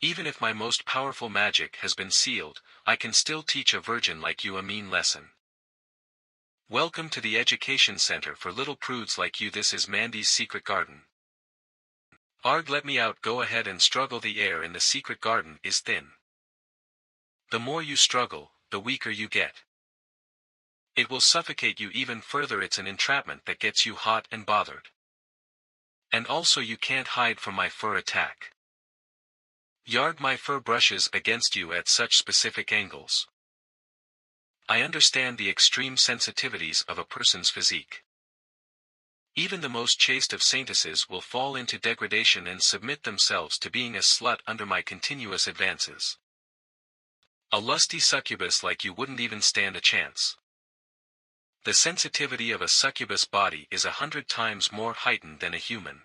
Even if my most powerful magic has been sealed, I can still teach a virgin like you a mean lesson. Welcome to the Education Center for little prudes like you. This is Mandy's secret garden. Arg, let me out. Go ahead and struggle. The air in the secret garden is thin. The more you struggle, the weaker you get. It will suffocate you even further. It's an entrapment that gets you hot and bothered. And also you can't hide from my fur attack. Yarg, my fur brushes against you at such specific angles. I understand the extreme sensitivities of a person's physique. Even the most chaste of saintesses will fall into degradation and submit themselves to being a slut under my continuous advances. A lusty succubus like you wouldn't even stand a chance. The sensitivity of a succubus body is 100 times more heightened than a human.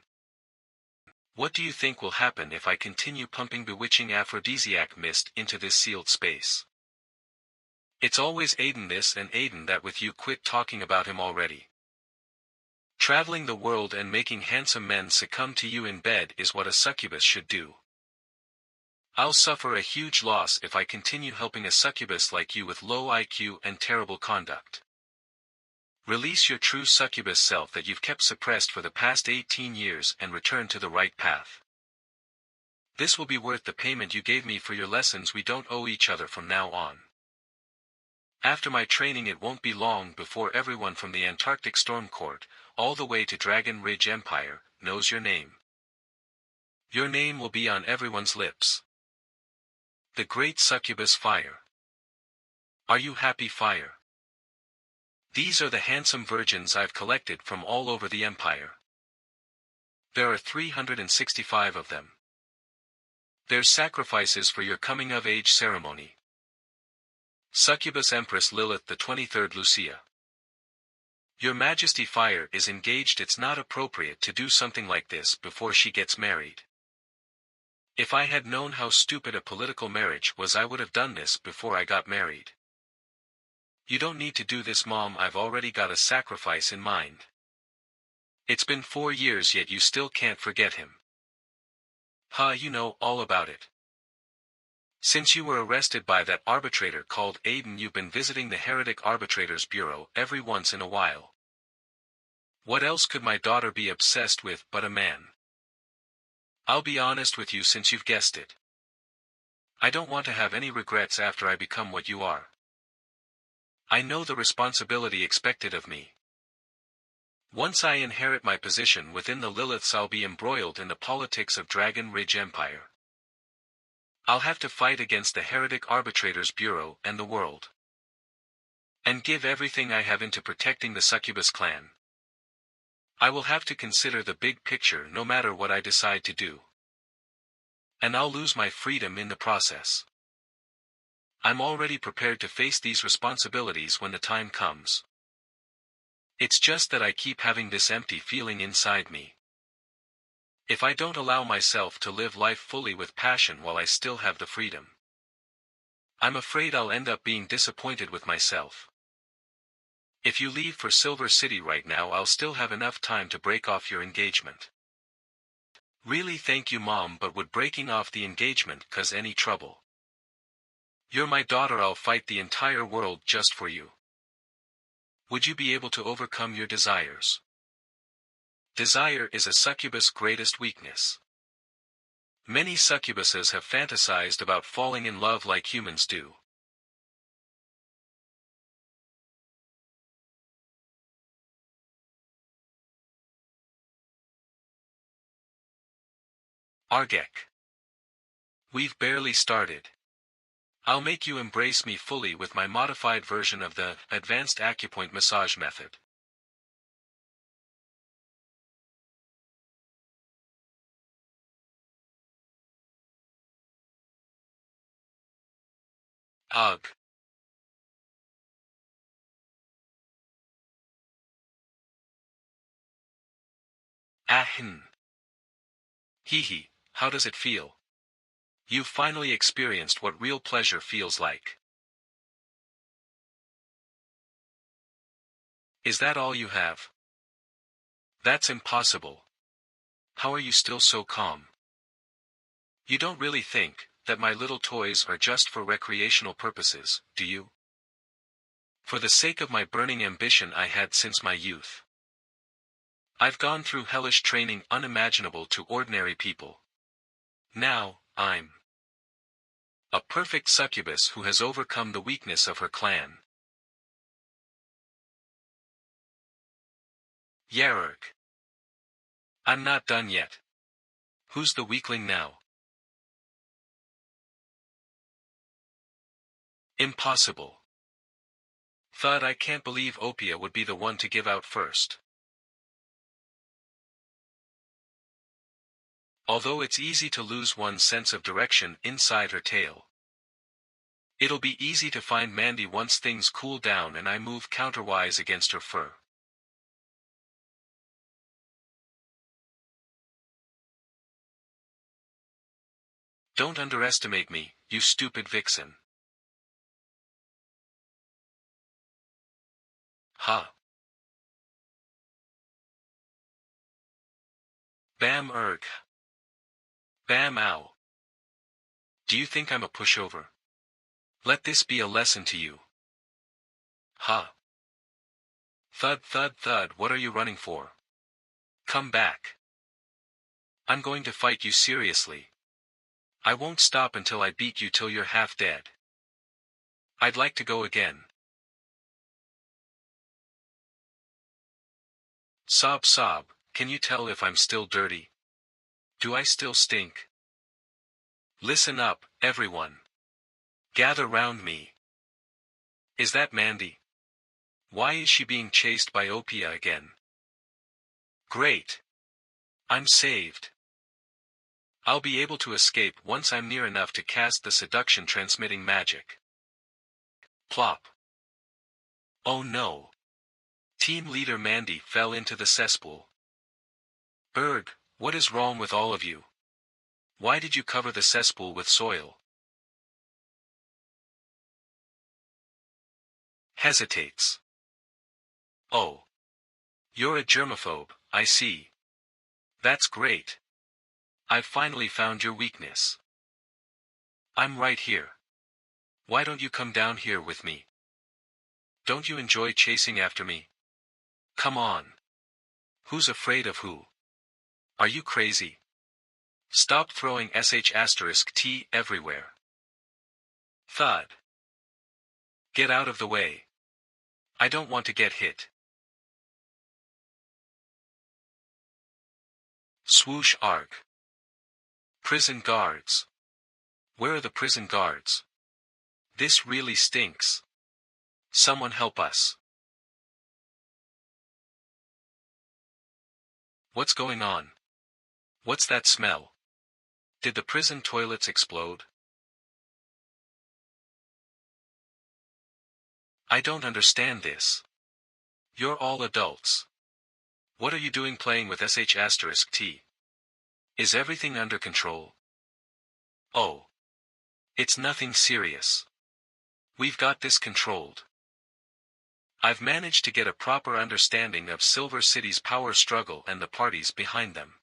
What do you think will happen if I continue pumping bewitching aphrodisiac mist into this sealed space? It's always Aiden this and Aiden that with you. Quit talking about him already. Traveling the world and making handsome men succumb to you in bed is what a succubus should do. I'll suffer a huge loss if I continue helping a succubus like you with low IQ and terrible conduct. Release your true succubus self that you've kept suppressed for the past 18 years and return to the right path. This will be worth the payment you gave me for your lessons. We don't owe each other from now on. After my training, it won't be long before everyone from the Antarctic Storm Court, all the way to Dragon Ridge Empire, knows your name. Your name will be on everyone's lips. The Great Succubus Fire. Are you happy, Fire? These are the handsome virgins I've collected from all over the empire. There are 365 of them. There's sacrifices for your coming-of-age ceremony. Succubus Empress Lilith the 23rd Lucia. Your Majesty, Fire is engaged. It's not appropriate to do something like this before she gets married. If I had known how stupid a political marriage was, I would have done this before I got married. You don't need to do this, Mom. I've already got a sacrifice in mind. It's been 4 years yet you still can't forget him. You know all about it. Since you were arrested by that arbitrator called Aiden, you've been visiting the Heretic Arbitrators Bureau every once in a while. What else could my daughter be obsessed with but a man? I'll be honest with you, since you've guessed it. I don't want to have any regrets after I become what you are. I know the responsibility expected of me. Once I inherit my position within the Liliths, I'll be embroiled in the politics of Dragon Ridge Empire. I'll have to fight against the Heretic Arbitrators Bureau and the world. And give everything I have into protecting the Succubus clan. I will have to consider the big picture no matter what I decide to do. And I'll lose my freedom in the process. I'm already prepared to face these responsibilities when the time comes. It's just that I keep having this empty feeling inside me. If I don't allow myself to live life fully with passion while I still have the freedom, I'm afraid I'll end up being disappointed with myself. If you leave for Silver City right now, I'll still have enough time to break off your engagement. Really, thank you, Mom, but would breaking off the engagement cause any trouble? You're my daughter. I'll fight the entire world just for you. Would you be able to overcome your desires? Desire is a succubus' greatest weakness. Many succubuses have fantasized about falling in love like humans do. Argek. We've barely started. I'll make you embrace me fully with my modified version of the advanced acupoint massage method. Ugh. Ahin. Hee hee, how does it feel? You've finally experienced what real pleasure feels like. Is that all you have? That's impossible. How are you still so calm? You don't really think that my little toys are just for recreational purposes, do you? For the sake of my burning ambition I had since my youth. I've gone through hellish training unimaginable to ordinary people. Now, I'm a perfect succubus who has overcome the weakness of her clan. Yarrg. I'm not done yet. Who's the weakling now? Impossible. Thud, I can't believe Opia would be the one to give out first. Although it's easy to lose one's sense of direction inside her tail. It'll be easy to find Mandy once things cool down and I move counterwise against her fur. Don't underestimate me, you stupid vixen. Ha. Bam erg. Bam ow. Do you think I'm a pushover? Let this be a lesson to you. Ha. Thud thud thud, what are you running for? Come back. I'm going to fight you seriously. I won't stop until I beat you till you're half dead. I'd like to go again. Sob sob, can you tell if I'm still dirty? Do I still stink? Listen up, everyone. Gather round me. Is that Mandy? Why is she being chased by Opia again? Great. I'm saved. I'll be able to escape once I'm near enough to cast the seduction transmitting magic. Plop. Oh no. Team leader Mandy fell into the cesspool. Berg, what is wrong with all of you? Why did you cover the cesspool with soil? Hesitates. Oh. You're a germaphobe, I see. That's great. I've finally found your weakness. I'm right here. Why don't you come down here with me? Don't you enjoy chasing after me? Come on. Who's afraid of who? Are you crazy? Stop throwing sh*t everywhere. Thud. Get out of the way. I don't want to get hit. Swoosh arg. Prison guards. Where are the prison guards? This really stinks. Someone help us. What's going on? What's that smell? Did the prison toilets explode? I don't understand this. You're all adults. What are you doing playing with sh*t? Is everything under control? Oh. It's nothing serious. We've got this controlled. I've managed to get a proper understanding of Silver City's power struggle and the parties behind them.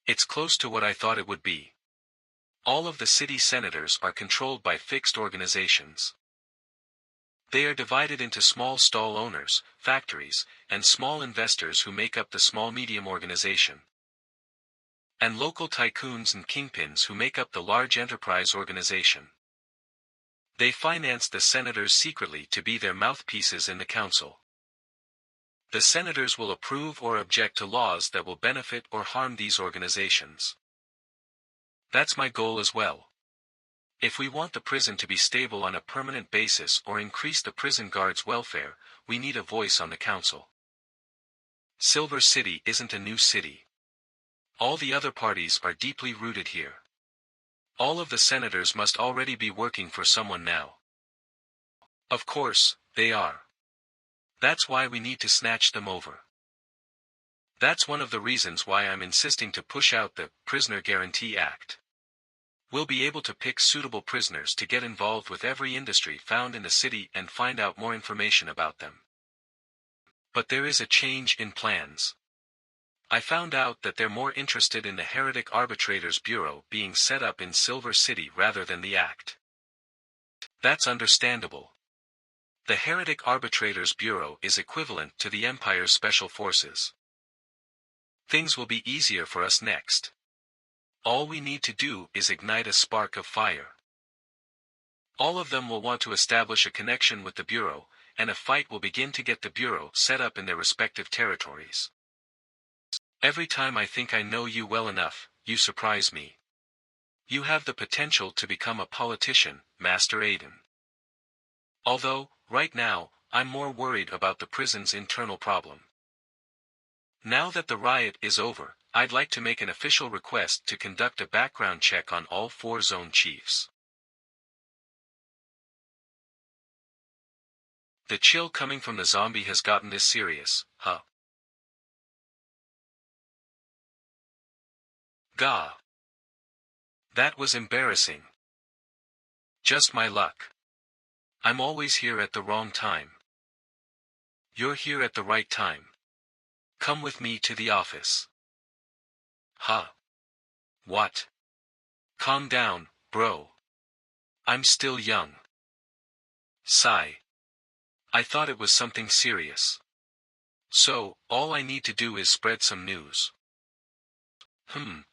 It's close to what I thought it would be. All of the city senators are controlled by fixed organizations. They are divided into small stall owners, factories, and small investors who make up the small-medium organization. And local tycoons and kingpins who make up the large enterprise organization. They finance the senators secretly to be their mouthpieces in the council. The senators will approve or object to laws that will benefit or harm these organizations. That's my goal as well. If we want the prison to be stable on a permanent basis or increase the prison guards' welfare, we need a voice on the council. Silver City isn't a new city. All the other parties are deeply rooted here. All of the senators must already be working for someone now. Of course, they are. That's why we need to snatch them over. That's one of the reasons why I'm insisting to push out the Prisoner Guarantee Act. We'll be able to pick suitable prisoners to get involved with every industry found in the city and find out more information about them. But there is a change in plans. I found out that they're more interested in the Heretic Arbitrators Bureau being set up in Silver City rather than the act. That's understandable. The Heretic Arbitrators Bureau is equivalent to the Empire's Special Forces. Things will be easier for us next. All we need to do is ignite a spark of fire. All of them will want to establish a connection with the Bureau, and a fight will begin to get the Bureau set up in their respective territories. Every time I think I know you well enough, you surprise me. You have the potential to become a politician, Master Aiden. Although, right now, I'm more worried about the prison's internal problem. Now that the riot is over, I'd like to make an official request to conduct a background check on all 4 zone chiefs. The chill coming from the zombie has gotten this serious, huh? Gah. That was embarrassing. Just my luck. I'm always here at the wrong time. You're here at the right time. Come with me to the office. Huh? What? Calm down, bro. I'm still young. Sigh. I thought it was something serious. So, all I need to do is spread some news.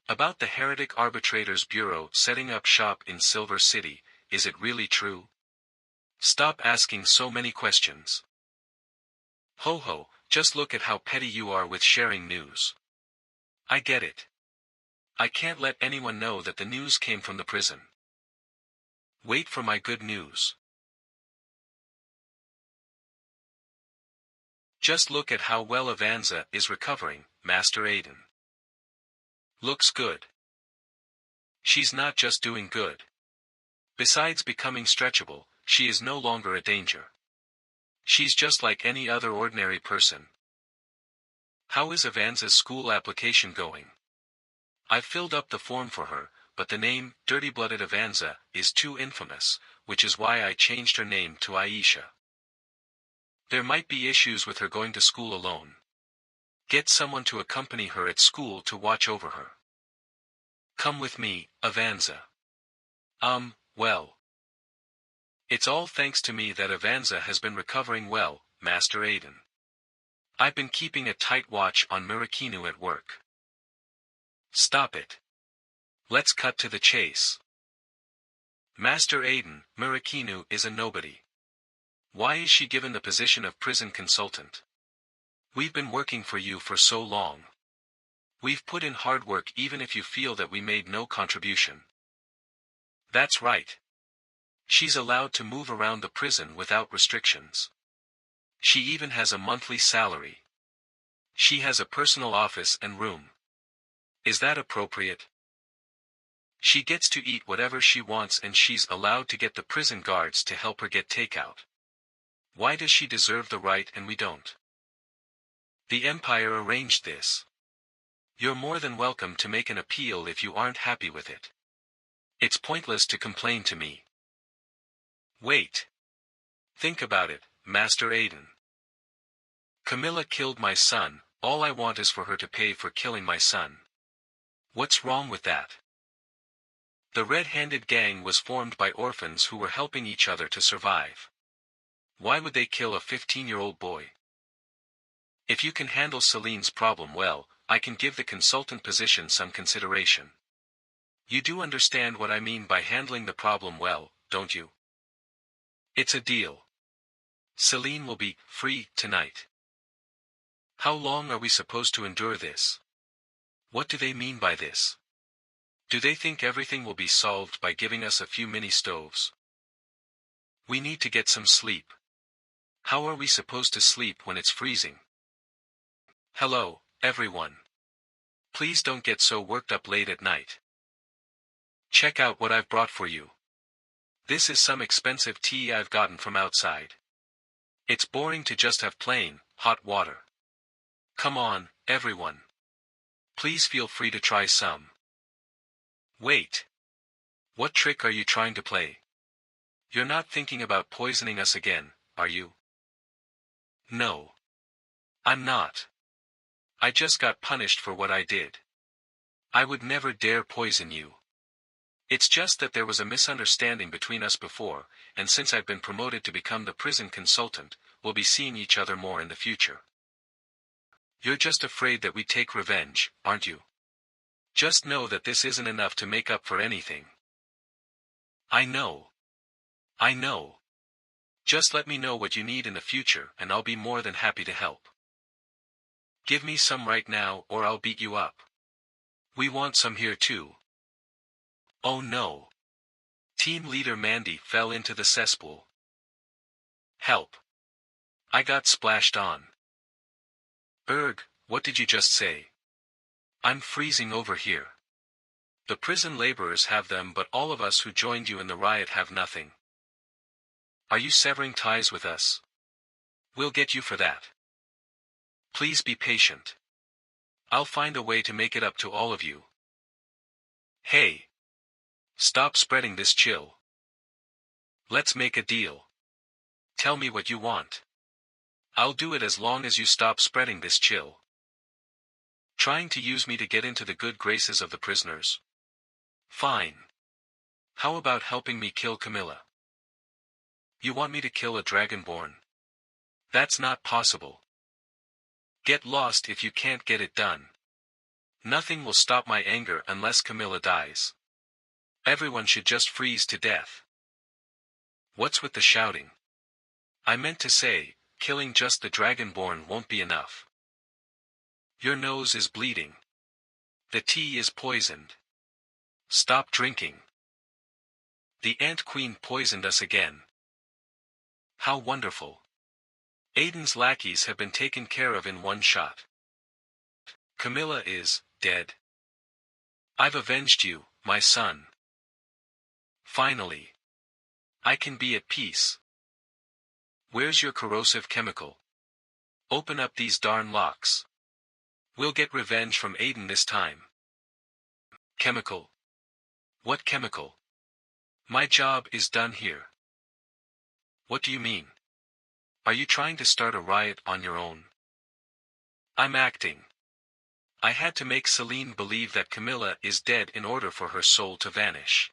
About the Heretic Arbitrators Bureau setting up shop in Silver City, is it really true? Stop asking so many questions. Ho ho, just look at how petty you are with sharing news. I get it. I can't let anyone know that the news came from the prison. Wait for my good news. Just look at how well Avanza is recovering, Master Aiden. Looks good. She's not just doing good. Besides becoming stretchable, she is no longer a danger. She's just like any other ordinary person. How is Avanza's school application going? I've filled up the form for her, but the name, Dirty-Blooded Avanza, is too infamous, which is why I changed her name to Aisha. There might be issues with her going to school alone. Get someone to accompany her at school to watch over her. Come with me, Avanza. Well. It's all thanks to me that Avanza has been recovering well, Master Aiden. I've been keeping a tight watch on Murakinu at work. Stop it. Let's cut to the chase. Master Aiden, Murakinu is a nobody. Why is she given the position of prison consultant? We've been working for you for so long. We've put in hard work even if you feel that we made no contribution. That's right. She's allowed to move around the prison without restrictions. She even has a monthly salary. She has a personal office and room. Is that appropriate? She gets to eat whatever she wants and she's allowed to get the prison guards to help her get takeout. Why does she deserve the right and we don't? The Empire arranged this. You're more than welcome to make an appeal if you aren't happy with it. It's pointless to complain to me. Wait. Think about it, Master Aiden. Camilla killed my son, all I want is for her to pay for killing my son. What's wrong with that? The red-handed gang was formed by orphans who were helping each other to survive. Why would they kill a 15-year-old boy? If you can handle Celine's problem well, I can give the consultant position some consideration. You do understand what I mean by handling the problem well, don't you? It's a deal. Celine will be free tonight. How long are we supposed to endure this? What do they mean by this? Do they think everything will be solved by giving us a few mini stoves? We need to get some sleep. How are we supposed to sleep when it's freezing? Hello, everyone. Please don't get so worked up late at night. Check out what I've brought for you. This is some expensive tea I've gotten from outside. It's boring to just have plain, hot water. Come on, everyone. Please feel free to try some. Wait. What trick are you trying to play? You're not thinking about poisoning us again, are you? No. I'm not. I just got punished for what I did. I would never dare poison you. It's just that there was a misunderstanding between us before, and since I've been promoted to become the prison consultant, we'll be seeing each other more in the future. You're just afraid that we take revenge, aren't you? Just know that this isn't enough to make up for anything. I know. I know. Just let me know what you need in the future and I'll be more than happy to help. Give me some right now or I'll beat you up. We want some here too. Oh no. Team leader Mandy fell into the cesspool. Help. I got splashed on. Erg, what did you just say? I'm freezing over here. The prison laborers have them but all of us who joined you in the riot have nothing. Are you severing ties with us? We'll get you for that. Please be patient. I'll find a way to make it up to all of you. Hey. Stop spreading this chill. Let's make a deal. Tell me what you want. I'll do it as long as you stop spreading this chill. Trying to use me to get into the good graces of the prisoners? Fine. How about helping me kill Camilla? You want me to kill a dragonborn? That's not possible. Get lost if you can't get it done. Nothing will stop my anger unless Camilla dies. Everyone should just freeze to death. What's with the shouting? I meant to say, killing just the dragonborn won't be enough. Your nose is bleeding. The tea is poisoned. Stop drinking. The Ant Queen poisoned us again. How wonderful. Aiden's lackeys have been taken care of in one shot. Camilla is dead. I've avenged you, my son. Finally. I can be at peace. Where's your corrosive chemical? Open up these darn locks. We'll get revenge from Aiden this time. Chemical? What chemical? My job is done here. What do you mean? Are you trying to start a riot on your own? I'm acting. I had to make Celine believe that Camilla is dead in order for her soul to vanish.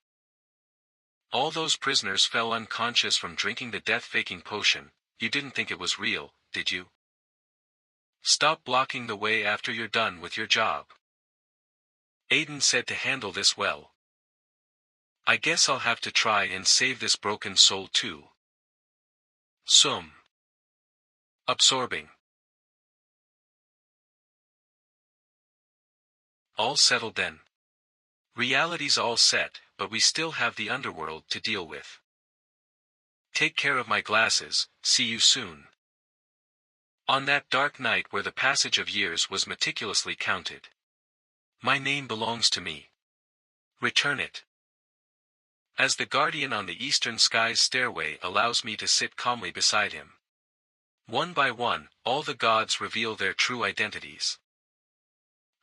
All those prisoners fell unconscious from drinking the death-faking potion. You didn't think it was real, did you? Stop blocking the way after you're done with your job. Aiden said to handle this well. I guess I'll have to try and save this broken soul too. Absorbing. All settled then. Reality's all set, but we still have the underworld to deal with. Take care of my glasses, see you soon. On that dark night where the passage of years was meticulously counted. My name belongs to me. Return it. As the guardian on the eastern sky's stairway allows me to sit calmly beside him. One by one, all the gods reveal their true identities.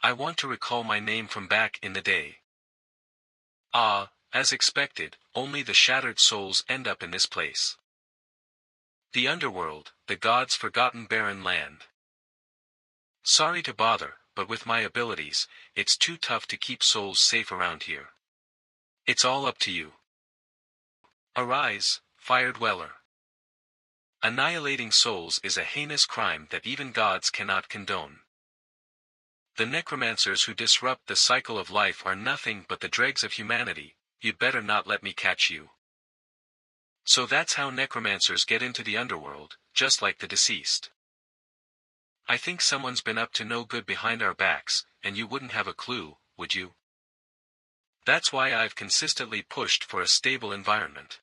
I want to recall my name from back in the day. Ah, as expected, only the shattered souls end up in this place. The underworld, the gods' forgotten barren land. Sorry to bother, but with my abilities, it's too tough to keep souls safe around here. It's all up to you. Arise, fire dweller. Annihilating souls is a heinous crime that even gods cannot condone. The necromancers who disrupt the cycle of life are nothing but the dregs of humanity. You'd better not let me catch you. So that's how necromancers get into the underworld, just like the deceased. I think someone's been up to no good behind our backs, and you wouldn't have a clue, would you? That's why I've consistently pushed for a stable environment.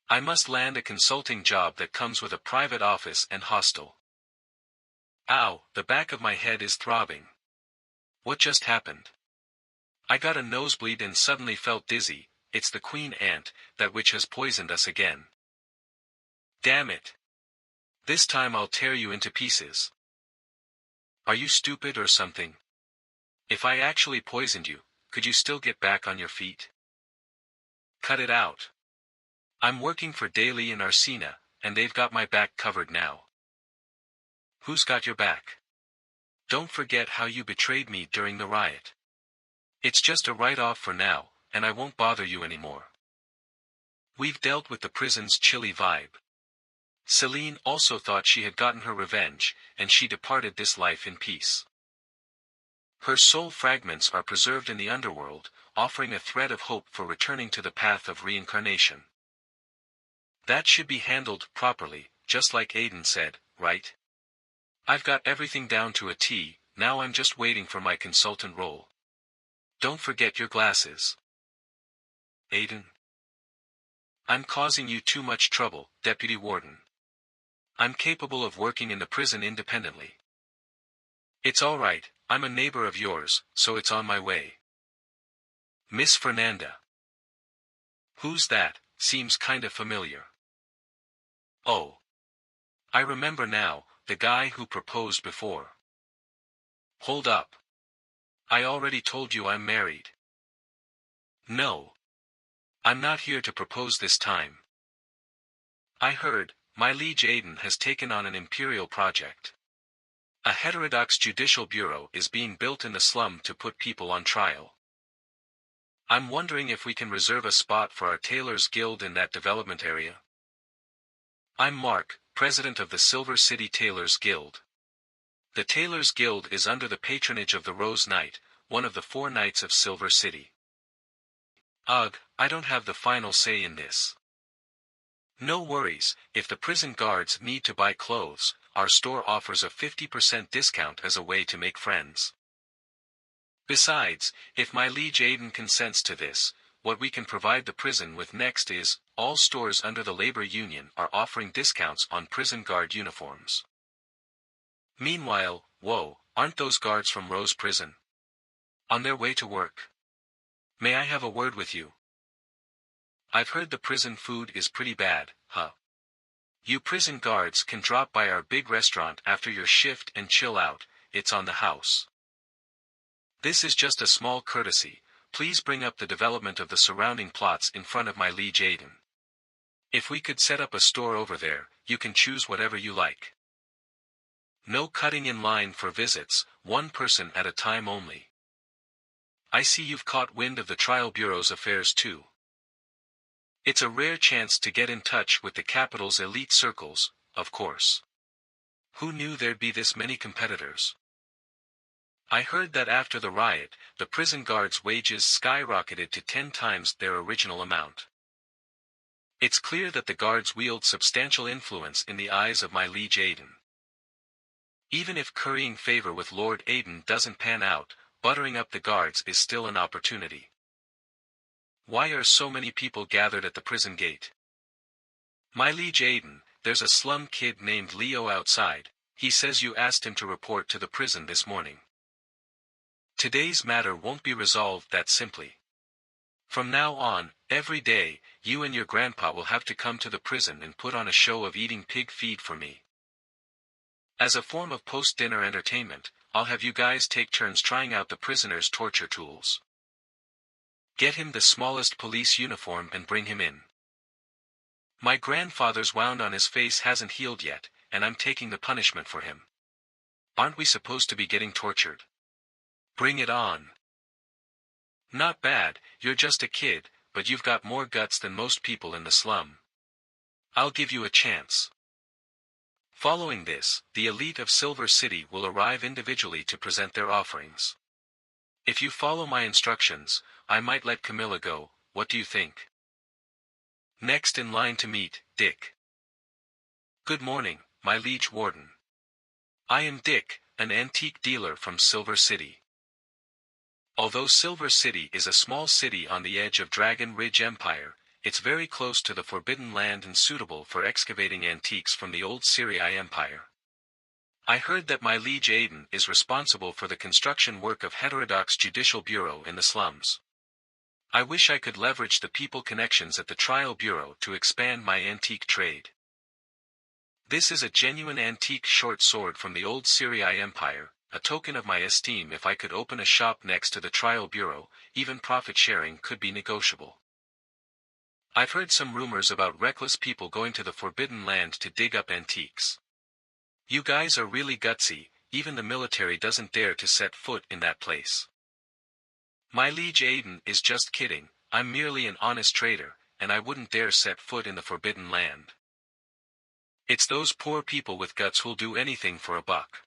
I must land a consulting job that comes with a private office and hostel. Ow, the back of my head is throbbing. What just happened? I got a nosebleed and suddenly felt dizzy. It's the queen ant, that witch has poisoned us again. Damn it. This time I'll tear you into pieces. Are you stupid or something? If I actually poisoned you, could you still get back on your feet? Cut it out. I'm working for Daly and Arsena, and they've got my back covered now. Who's got your back? Don't forget how you betrayed me during the riot. It's just a write-off for now, and I won't bother you anymore. We've dealt with the prison's chilly vibe. Celine also thought she had gotten her revenge, and she departed this life in peace. Her soul fragments are preserved in the underworld, offering a thread of hope for returning to the path of reincarnation. That should be handled properly, just like Aiden said, right? I've got everything down to a T, now I'm just waiting for my consultant role. Don't forget your glasses. Aiden. I'm causing you too much trouble, Deputy Warden. I'm capable of working in the prison independently. It's all right, I'm a neighbor of yours, so it's on my way. Miss Fernanda. Who's that? Seems kinda familiar. Oh. I remember now, the guy who proposed before. Hold up. I already told you I'm married. No. I'm not here to propose this time. I heard, my liege Aiden has taken on an imperial project. A heterodox judicial bureau is being built in the slum to put people on trial. I'm wondering if we can reserve a spot for our Tailors Guild in that development area. I'm Mark, president of the Silver City Tailors Guild. The Tailors Guild is under the patronage of the Rose Knight, one of the 4 Knights of Silver City. Ugh, I don't have the final say in this. No worries, if the prison guards need to buy clothes, our store offers a 50% discount as a way to make friends. Besides, if my liege Aiden consents to this, what we can provide the prison with next is, all stores under the labor union are offering discounts on prison guard uniforms. Meanwhile, whoa, aren't those guards from Rose Prison? On their way to work. May I have a word with you? I've heard the prison food is pretty bad, huh? You prison guards can drop by our big restaurant after your shift and chill out, it's on the house. This is just a small courtesy, please bring up the development of the surrounding plots in front of my liege Aiden. If we could set up a store over there, you can choose whatever you like. No cutting in line for visits, 1 person at a time only. I see you've caught wind of the Trial Bureau's affairs too. It's a rare chance to get in touch with the capital's elite circles, of course. Who knew there'd be this many competitors? I heard that after the riot, the prison guards' wages skyrocketed to 10 times their original amount. It's clear that the guards wield substantial influence in the eyes of my liege Aiden. Even if currying favor with Lord Aiden doesn't pan out, buttering up the guards is still an opportunity. Why are so many people gathered at the prison gate? My liege Aiden, there's a slum kid named Leo outside, he says you asked him to report to the prison this morning. Today's matter won't be resolved that simply. From now on, every day, you and your grandpa will have to come to the prison and put on a show of eating pig feed for me. As a form of post-dinner entertainment, I'll have you guys take turns trying out the prisoner's torture tools. Get him the smallest police uniform and bring him in. My grandfather's wound on his face hasn't healed yet, and I'm taking the punishment for him. Aren't we supposed to be getting tortured? Bring it on. Not bad, you're just a kid, but you've got more guts than most people in the slum. I'll give you a chance. Following this, the elite of Silver City will arrive individually to present their offerings. If you follow my instructions, I might let Camilla go, what do you think? Next in line to meet, Dick. Good morning, my liege warden. I am Dick, an antique dealer from Silver City. Although Silver City is a small city on the edge of Dragon Ridge Empire, it's very close to the Forbidden Land and suitable for excavating antiques from the old Syrii Empire. I heard that my liege Aiden is responsible for the construction work of heterodox judicial bureau in the slums. I wish I could leverage the people connections at the Trial Bureau to expand my antique trade. This is a genuine antique short sword from the old Syrii Empire, a token of my esteem. If I could open a shop next to the Trial Bureau, even profit sharing could be negotiable. I've heard some rumors about reckless people going to the Forbidden Land to dig up antiques. You guys are really gutsy, even the military doesn't dare to set foot in that place. My liege Aiden is just kidding, I'm merely an honest trader, and I wouldn't dare set foot in the forbidden land. It's those poor people with guts who'll do anything for a buck.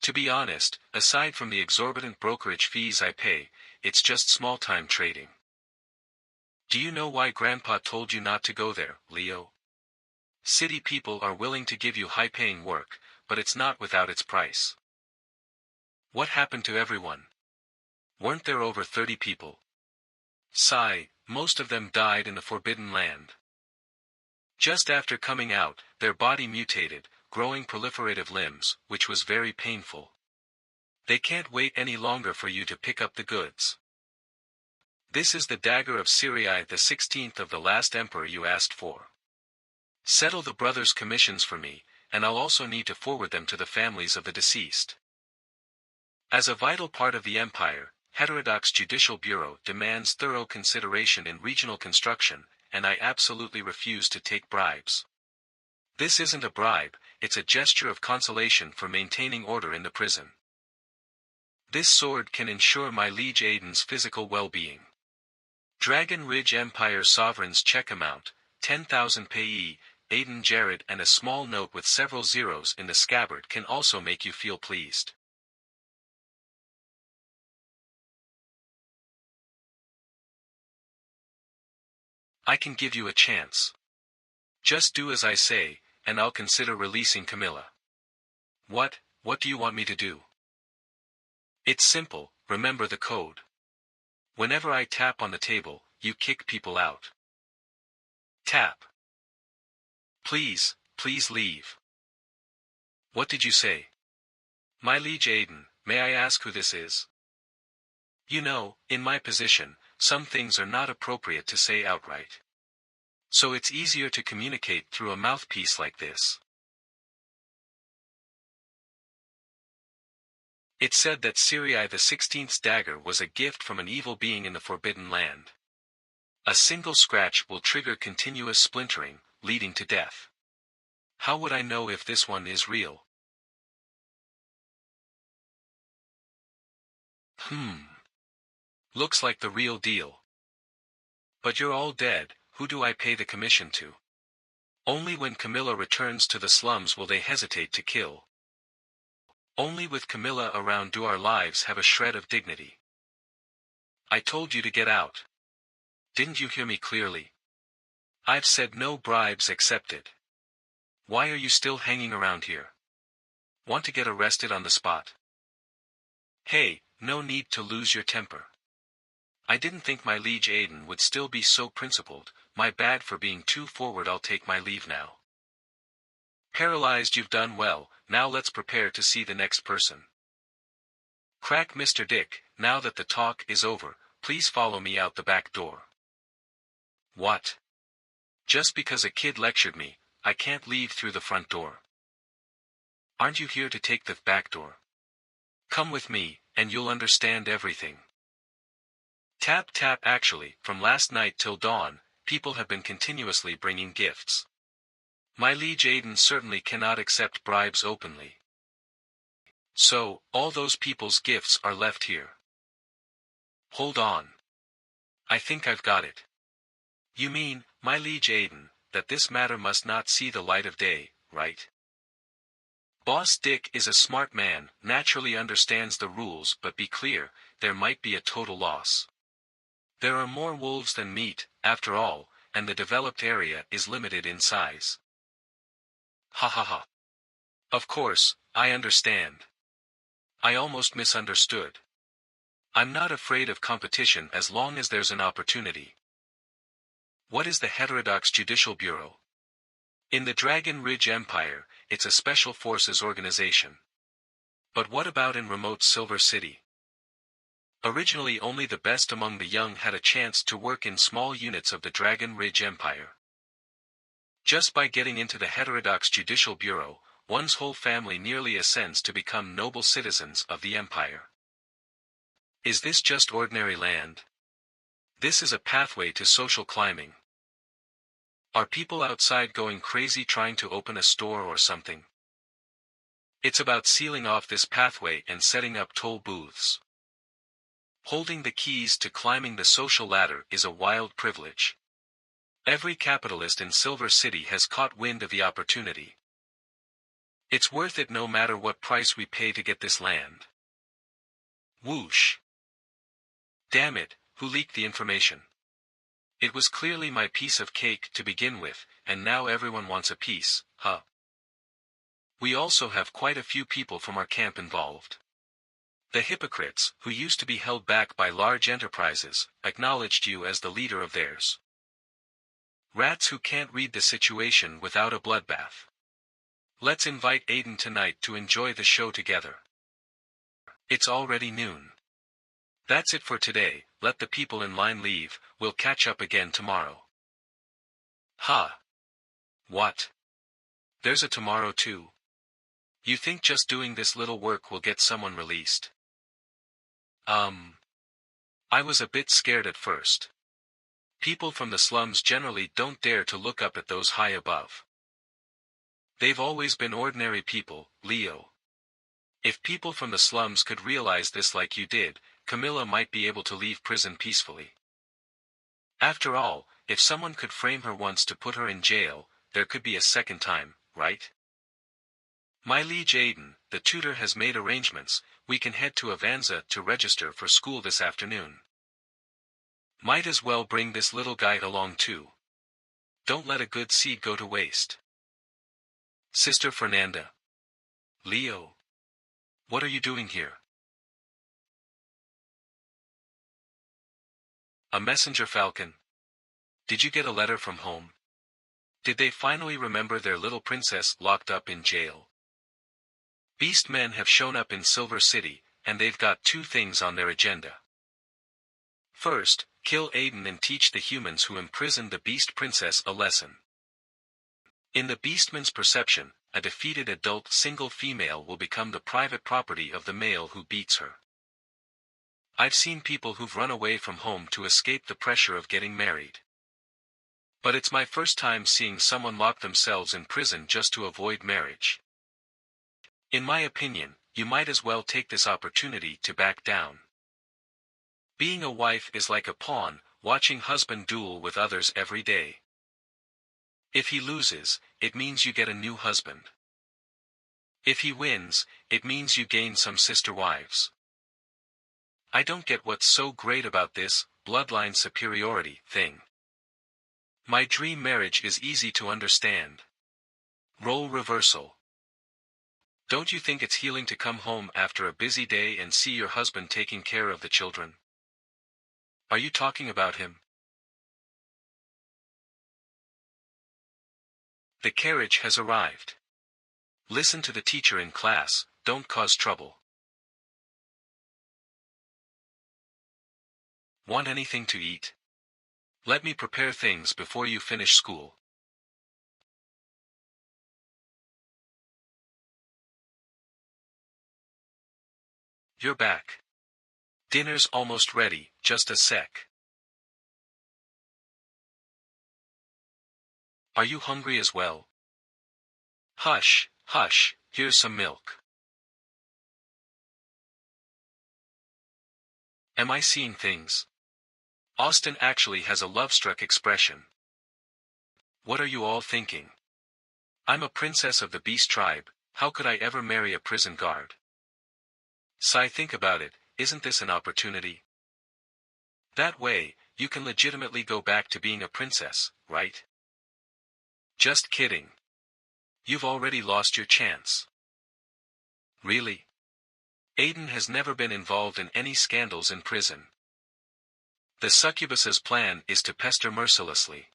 To be honest, aside from the exorbitant brokerage fees I pay, it's just small-time trading. Do you know why Grandpa told you not to go there, Leo? City people are willing to give you high-paying work, but it's not without its price. What happened to everyone? Weren't there over 30 people? Sigh, most of them died in the forbidden land. Just after coming out, their body mutated, growing proliferative limbs, which was very painful. They can't wait any longer for you to pick up the goods. This is the dagger of Sirii the 16th of the last emperor you asked for. Settle the brothers' commissions for me, and I'll also need to forward them to the families of the deceased. As a vital part of the empire, Heterodox Judicial Bureau demands thorough consideration in regional construction, and I absolutely refuse to take bribes. This isn't a bribe, it's a gesture of consolation for maintaining order in the prison. This sword can ensure my liege Aiden's physical well-being. Dragon Ridge Empire Sovereign's check amount, 10,000 payee, Aiden Jared, and a small note with several zeros in the scabbard can also make you feel pleased. I can give you a chance. Just do as I say, and I'll consider releasing Camilla. What do you want me to do? It's simple, remember the code. Whenever I tap on the table, you kick people out. Tap. Please leave. What did you say? My liege Aiden, may I ask who this is? You know, in my position, some things are not appropriate to say outright. So it's easier to communicate through a mouthpiece like this. It said that Sirii the 16th's dagger was a gift from an evil being in the Forbidden Land. A single scratch will trigger continuous splintering, leading to death. How would I know if this one is real? Looks like the real deal. But you're all dead, who do I pay the commission to? Only when Camilla returns to the slums will they hesitate to kill. Only with Camilla around do our lives have a shred of dignity. I told you to get out. Didn't you hear me clearly? I've said no bribes accepted. Why are you still hanging around here? Want to get arrested on the spot? Hey, no need to lose your temper. I didn't think my liege Aiden would still be so principled, my bad for being too forward. I'll take my leave now. Paralyzed, you've done well, now let's prepare to see the next person. Crack Mr. Dick, now that the talk is over, please follow me out the back door. What? Just because a kid lectured me, I can't leave through the front door. Aren't you here to take the back door? Come with me, and you'll understand everything. Tap tap. Actually, from last night till dawn, people have been continuously bringing gifts. My liege Aiden certainly cannot accept bribes openly. So, all those people's gifts are left here. Hold on. I think I've got it. You mean, my liege Aiden, that this matter must not see the light of day, right? Boss Dick is a smart man, naturally understands the rules, but be clear, there might be a total loss. There are more wolves than meat, after all, and the developed area is limited in size. Ha ha ha. Of course, I understand. I almost misunderstood. I'm not afraid of competition as long as there's an opportunity. What is the Heterodox Judicial Bureau? In the Dragon Ridge Empire, it's a special forces organization. But what about in remote Silver City? Originally only the best among the young had a chance to work in small units of the Dragon Ridge Empire. Just by getting into the Heterodox Judicial Bureau, one's whole family nearly ascends to become noble citizens of the empire. Is this just ordinary land? This is a pathway to social climbing. Are people outside going crazy trying to open a store or something? It's about sealing off this pathway and setting up toll booths. Holding the keys to climbing the social ladder is a wild privilege. Every capitalist in Silver City has caught wind of the opportunity. It's worth it no matter what price we pay to get this land. Whoosh. Damn it, who leaked the information? It was clearly my piece of cake to begin with, and now everyone wants a piece, huh? We also have quite a few people from our camp involved. The hypocrites, who used to be held back by large enterprises, acknowledged you as the leader of theirs. Rats who can't read the situation without a bloodbath. Let's invite Aiden tonight to enjoy the show together. It's already noon. That's it for today, let the people in line leave, we'll catch up again tomorrow. Ha! What? There's a tomorrow too? You think just doing this little work will get someone released? I was a bit scared at first. People from the slums generally don't dare to look up at those high above. They've always been ordinary people, Leo. If people from the slums could realize this like you did, Camilla might be able to leave prison peacefully. After all, if someone could frame her once to put her in jail, there could be a second time, right? My liege Aiden, the tutor has made arrangements, we can head to Avanza to register for school this afternoon. Might as well bring this little guy along too. Don't let a good seed go to waste. Sister Fernanda. Leo. What are you doing here? A messenger falcon. Did you get a letter from home? Did they finally remember their little princess locked up in jail? Beast men have shown up in Silver City, and they've got two things on their agenda. First, kill Aiden and teach the humans who imprisoned the Beast Princess a lesson. In the Beastman's perception, a defeated adult single female will become the private property of the male who beats her. I've seen people who've run away from home to escape the pressure of getting married. But it's my first time seeing someone lock themselves in prison just to avoid marriage. In my opinion, you might as well take this opportunity to back down. Being a wife is like a pawn, watching husband duel with others every day. If he loses, it means you get a new husband. If he wins, it means you gain some sister wives. I don't get what's so great about this bloodline superiority thing. My dream marriage is easy to understand. Role reversal. Don't you think it's healing to come home after a busy day and see your husband taking care of the children? Are you talking about him? The carriage has arrived. Listen to the teacher in class, don't cause trouble. Want anything to eat? Let me prepare things before you finish school. You're back. Dinner's almost ready, just a sec. Are you hungry as well? Hush, hush, here's some milk. Am I seeing things? Austin actually has a love-struck expression. What are you all thinking? I'm a princess of the Beast tribe, how could I ever marry a prison guard? Sigh, think about it, isn't this an opportunity? That way, you can legitimately go back to being a princess, right? Just kidding. You've already lost your chance. Really? Aiden has never been involved in any scandals in prison. The succubus's plan is to pester mercilessly.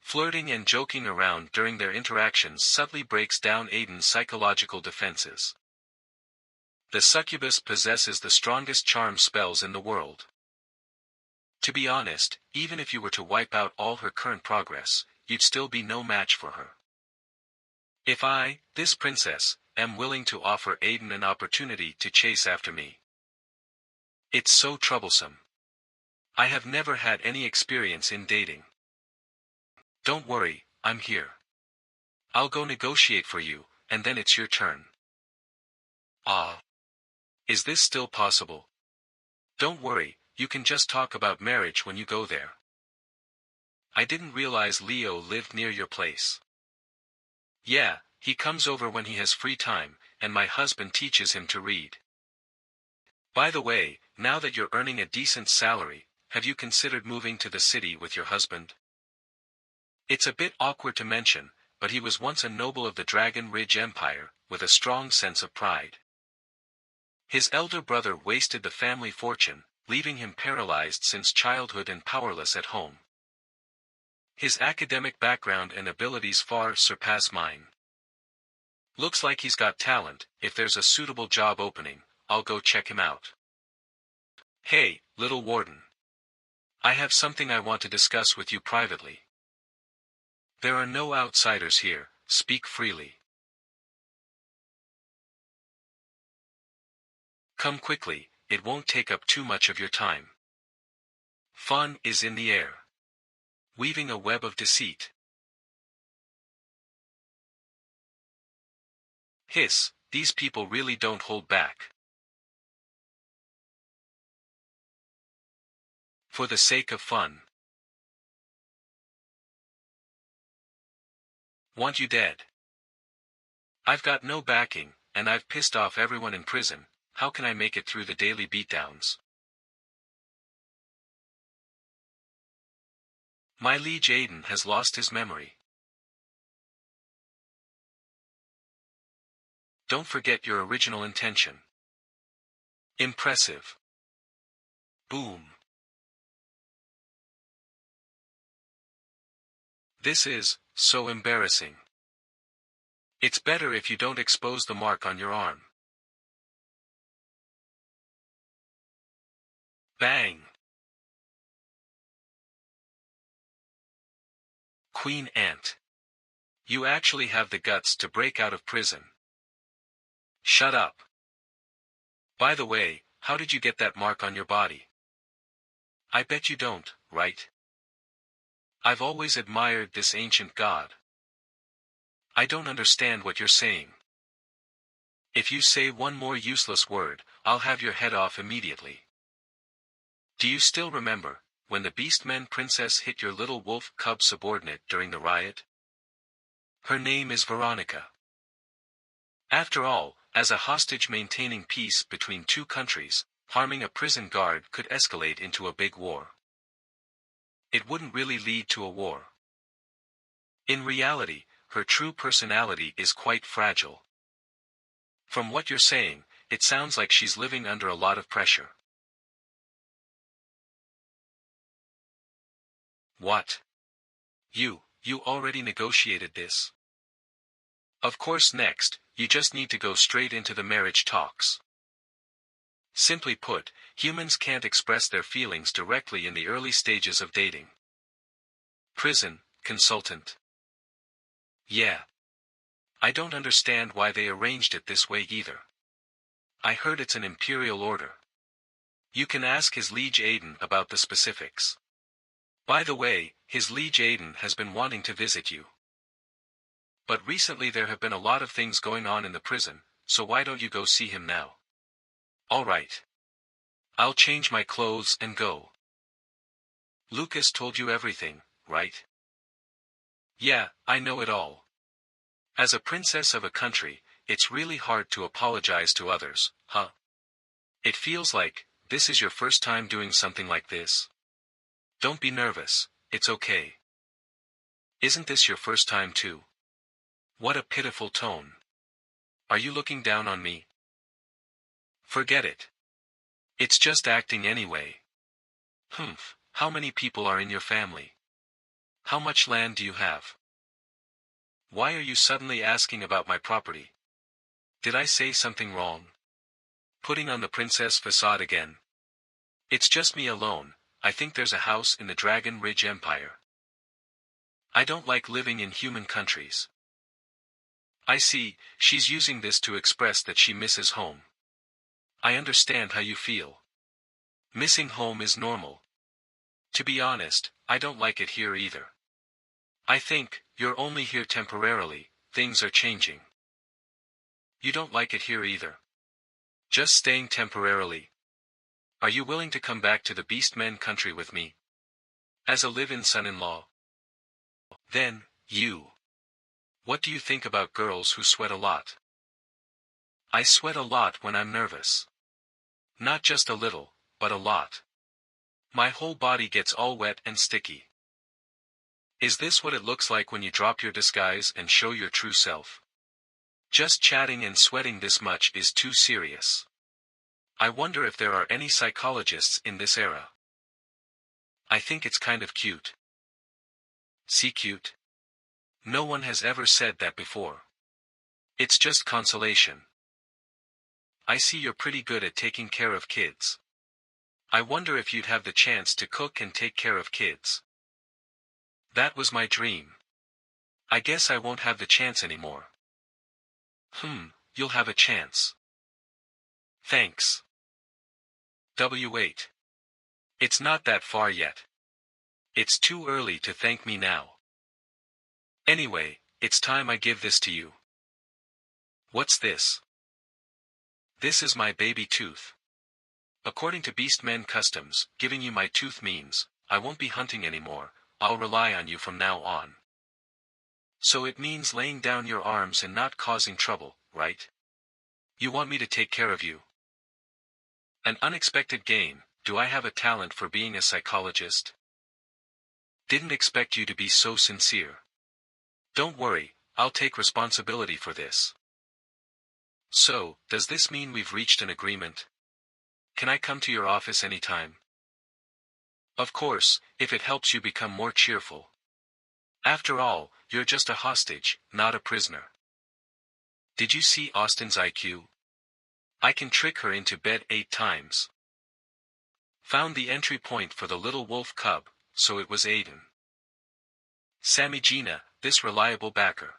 Flirting and joking around during their interactions subtly breaks down Aiden's psychological defenses. The succubus possesses the strongest charm spells in the world. To be honest, even if you were to wipe out all her current progress, you'd still be no match for her. If I, this princess, am willing to offer Aiden an opportunity to chase after me. It's so troublesome. I have never had any experience in dating. Don't worry, I'm here. I'll go negotiate for you, and then it's your turn. Ah. Is this still possible? Don't worry, you can just talk about marriage when you go there. I didn't realize Leo lived near your place. Yeah, he comes over when he has free time, and my husband teaches him to read. By the way, now that you're earning a decent salary, have you considered moving to the city with your husband? It's a bit awkward to mention, but he was once a noble of the Dragon Ridge Empire, with a strong sense of pride. His elder brother wasted the family fortune, leaving him paralyzed since childhood and powerless at home. His academic background and abilities far surpass mine. Looks like he's got talent. If there's a suitable job opening, I'll go check him out. Hey, little warden. I have something I want to discuss with you privately. There are no outsiders here, speak freely. Come quickly, it won't take up too much of your time. Fun is in the air. Weaving a web of deceit. Hiss, these people really don't hold back. For the sake of fun. Want you dead. I've got no backing, and I've pissed off everyone in prison. How can I make it through the daily beatdowns? My liege Aiden has lost his memory. Don't forget your original intention. Impressive. Boom. This is so embarrassing. It's better if you don't expose the mark on your arm. Bang. Queen Ant. You actually have the guts to break out of prison. Shut up. By the way, how did you get that mark on your body? I bet you don't, right? I've always admired this ancient god. I don't understand what you're saying. If you say one more useless word, I'll have your head off immediately. Do you still remember, when the Beastmen princess hit your little wolf cub subordinate during the riot? Her name is Veronica. After all, as a hostage maintaining peace between two countries, harming a prison guard could escalate into a big war. It wouldn't really lead to a war. In reality, her true personality is quite fragile. From what you're saying, it sounds like she's living under a lot of pressure. What? You already negotiated this? Of course next, you just need to go straight into the marriage talks. Simply put, humans can't express their feelings directly in the early stages of dating. Prison, consultant. Yeah. I don't understand why they arranged it this way either. I heard it's an imperial order. You can ask his liege Aiden about the specifics. By the way, his liege Aiden has been wanting to visit you. But recently there have been a lot of things going on in the prison, so why don't you go see him now? Alright. I'll change my clothes and go. Lucas told you everything, right? Yeah, I know it all. As a princess of a country, it's really hard to apologize to others, huh? It feels like, this is your first time doing something like this. Don't be nervous, it's okay. Isn't this your first time too? What a pitiful tone. Are you looking down on me? Forget it. It's just acting anyway. Humph, how many people are in your family? How much land do you have? Why are you suddenly asking about my property? Did I say something wrong? Putting on the princess facade again. It's just me alone. I think there's a house in the Dragon Ridge Empire. I don't like living in human countries. I see, she's using this to express that she misses home. I understand how you feel. Missing home is normal. To be honest, I don't like it here either. I think, you're only here temporarily, things are changing. You don't like it here either. Just staying temporarily. Are you willing to come back to the Beastmen country with me? As a live-in son-in-law? Then, you. What do you think about girls who sweat a lot? I sweat a lot when I'm nervous. Not just a little, but a lot. My whole body gets all wet and sticky. Is this what it looks like when you drop your disguise and show your true self? Just chatting and sweating this much is too serious. I wonder if there are any psychologists in this era. I think it's kind of cute. See, cute? No one has ever said that before. It's just consolation. I see you're pretty good at taking care of kids. I wonder if you'd have the chance to cook and take care of kids. That was my dream. I guess I won't have the chance anymore. You'll have a chance. Thanks. W8. It's not that far yet. It's too early to thank me now. Anyway, it's time I give this to you. What's this? This is my baby tooth. According to Beastmen customs, giving you my tooth means, I won't be hunting anymore, I'll rely on you from now on. So it means laying down your arms and not causing trouble, right? You want me to take care of you. An unexpected gain. Do I have a talent for being a psychologist? Didn't expect you to be so sincere. Don't worry, I'll take responsibility for this. So, does this mean we've reached an agreement? Can I come to your office anytime? Of course, if it helps you become more cheerful. After all, you're just a hostage, not a prisoner. Did you see Austin's IQ? I can trick her into bed 8 times. Found the entry point for the little wolf cub, so it was Aiden. Sammy Gina, this reliable backer.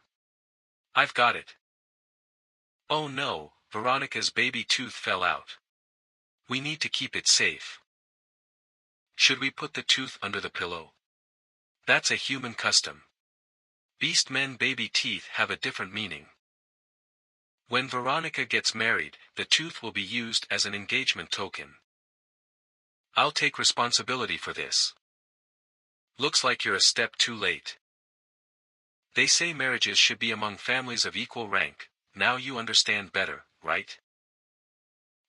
I've got it. Oh no, Veronica's baby tooth fell out. We need to keep it safe. Should we put the tooth under the pillow? That's a human custom. Beastmen baby teeth have a different meaning. When Veronica gets married, the tooth will be used as an engagement token. I'll take responsibility for this. Looks like you're a step too late. They say marriages should be among families of equal rank, now you understand better, right?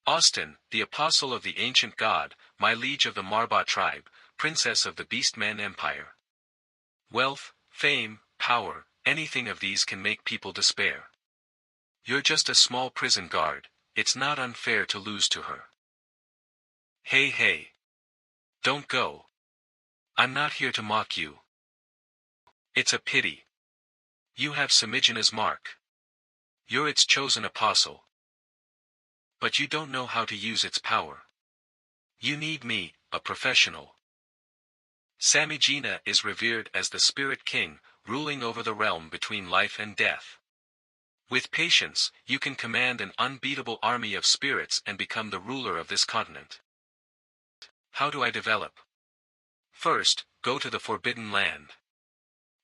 Austin, the apostle of the ancient god, my liege of the Marbot tribe, princess of the Beastman Empire. Wealth, fame, power, anything of these can make people despair. You're just a small prison guard, it's not unfair to lose to her. Hey. Don't go. I'm not here to mock you. It's a pity. You have Samijina's mark. You're its chosen apostle. But you don't know how to use its power. You need me, a professional. Samijina is revered as the spirit king, ruling over the realm between life and death. With patience, you can command an unbeatable army of spirits and become the ruler of this continent. How do I develop? First, go to the Forbidden Land.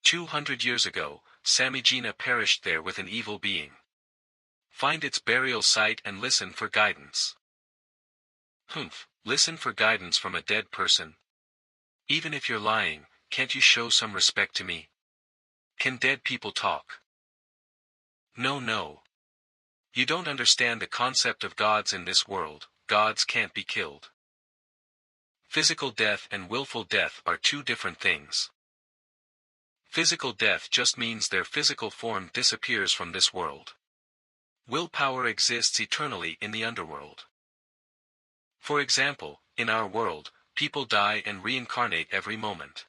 200 years ago, Samijina perished there with an evil being. Find its burial site and listen for guidance. Listen for guidance from a dead person? Even if you're lying, can't you show some respect to me? Can dead people talk? No. You don't understand the concept of gods in this world. Gods can't be killed. Physical death and willful death are two different things. Physical death just means their physical form disappears from this world. Willpower exists eternally in the underworld. For example, in our world, people die and reincarnate every moment.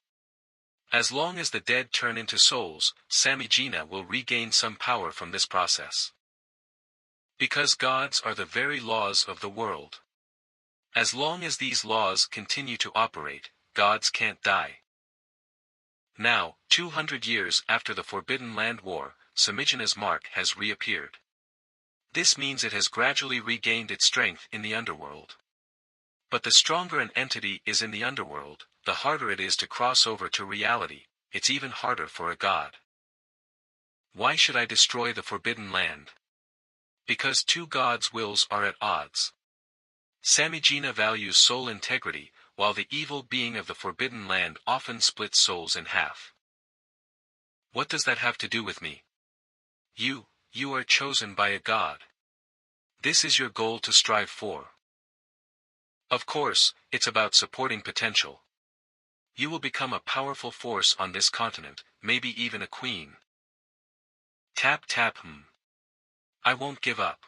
As long as the dead turn into souls, Samijina will regain some power from this process. Because gods are the very laws of the world. As long as these laws continue to operate, gods can't die. Now, 200 years after the Forbidden Land War, Samijina's mark has reappeared. This means it has gradually regained its strength in the underworld. But the stronger an entity is in the underworld, the harder it is to cross over to reality. It's even harder for a god. Why should I destroy the Forbidden Land? Because two gods' wills are at odds. Samijina values soul integrity, while the evil being of the Forbidden Land often splits souls in half. What does that have to do with me? You are chosen by a god. This is your goal to strive for. Of course, it's about supporting potential. You will become a powerful force on this continent, maybe even a queen. Tap tap. I won't give up.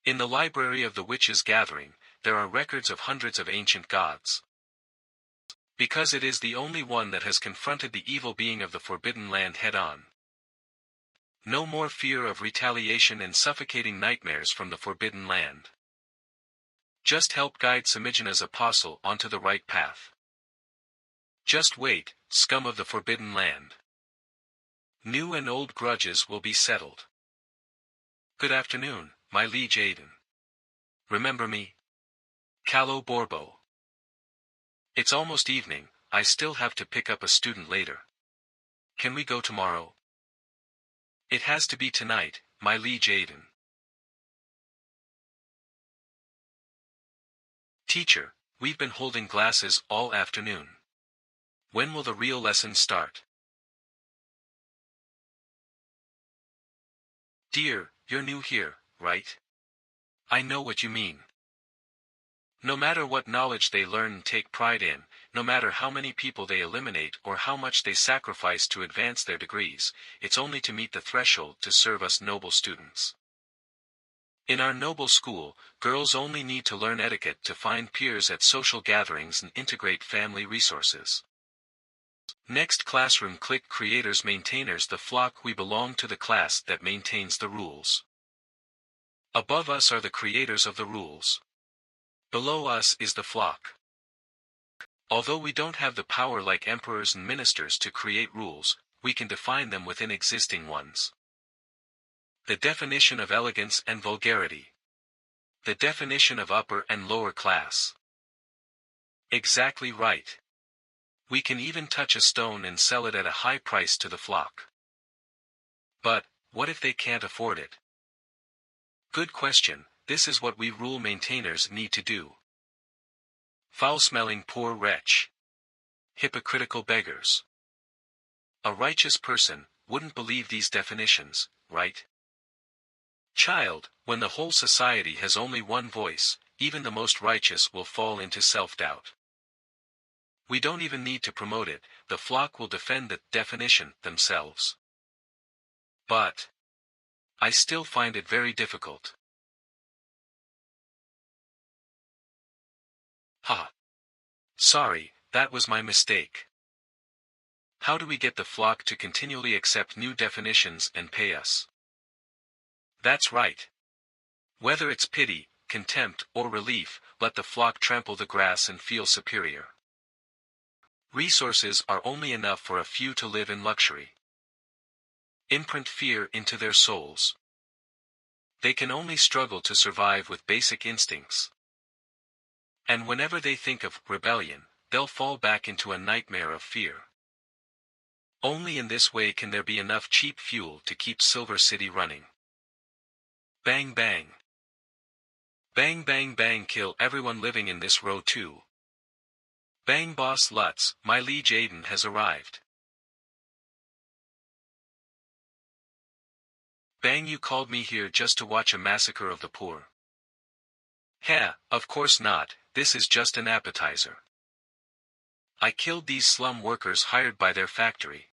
In the library of the Witches' Gathering, there are records of hundreds of ancient gods. Because it is the only one that has confronted the evil being of the Forbidden Land head-on. No more fear of retaliation and suffocating nightmares from the Forbidden Land. Just help guide Samijina's apostle onto the right path. Just wait, scum of the Forbidden Land. New and old grudges will be settled. Good afternoon, my liege Aiden. Remember me? Calo Borbo. It's almost evening, I still have to pick up a student later. Can we go tomorrow? It has to be tonight, my liege Aiden. Teacher, we've been holding classes all afternoon. When will the real lesson start? Dear, you're new here, right? I know what you mean. No matter what knowledge they learn and take pride in, no matter how many people they eliminate or how much they sacrifice to advance their degrees, it's only to meet the threshold to serve us noble students. In our noble school, girls only need to learn etiquette to find peers at social gatherings and integrate family resources. Next classroom. Click creators maintainers. The flock. We belong to the class that maintains the rules. Above us are the creators of the rules. Below us is the flock. Although we don't have the power like emperors and ministers to create rules, we can define them within existing ones. The definition of elegance and vulgarity. The definition of upper and lower class. Exactly right. We can even touch a stone and sell it at a high price to the flock. But, what if they can't afford it? Good question. This is what we rule maintainers need to do. Foul-smelling poor wretch. Hypocritical beggars. A righteous person wouldn't believe these definitions, right? Child, when the whole society has only one voice, even the most righteous will fall into self-doubt. We don't even need to promote it, the flock will defend the definition themselves. But I still find it very difficult. Sorry, that was my mistake. How do we get the flock to continually accept new definitions and pay us? That's right. Whether it's pity, contempt, or relief, let the flock trample the grass and feel superior. Resources are only enough for a few to live in luxury. Imprint fear into their souls. They can only struggle to survive with basic instincts. And whenever they think of rebellion, they'll fall back into a nightmare of fear. Only in this way can there be enough cheap fuel to keep Silver City running. Bang bang. Bang bang bang. Kill everyone living in this row too. Bang boss Lutz, my liege Aiden has arrived. Bang, you called me here just to watch a massacre of the poor. Of course not, this is just an appetizer. I killed these slum workers hired by their factory.